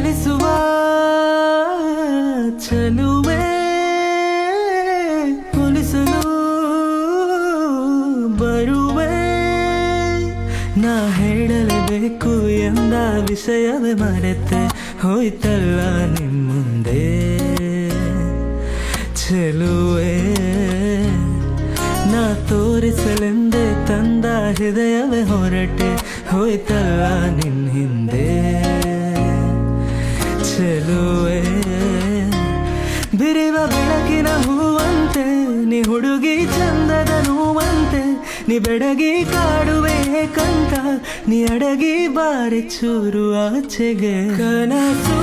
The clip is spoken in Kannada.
ಚಲಿಸುವ ಚಲುವೆ ಒಲಿಸಲು ಬರುವೆ. ನಾ ಹೇಳಲೇಬೇಕು ಎಂದ ವಿಷಯವೇ ಮರೆತೆ ಹೋಯ್ತಲ್ಲ ನಿಮ್ಮುಂದೆ ಚೆಲುವೆ. ನಾ ತೋರಿಸಲೆಂದೇ ತಂದ ಹೃದಯವೇ ಹೊರಟೆ ಹೋಯ್ತಲ್ಲ ನಿನ್ನ ಹಿಂದೆ ಚೆಲುವೆ. ಬಿರಿವ ಬೆಳಕಿನ ಹೂವಂತೆ ನೀ ಹುಡುಗಿ ಚಂದದ ನೋವಂತೆ, ನೀ ಬೆಡಗಿ ಕಾಡುವೆ ಕಂತ, ನೀ ಅಡಗಿ ಬಾರಿ ಚೂರು ಆಚೆಗೆ. ಕನಸು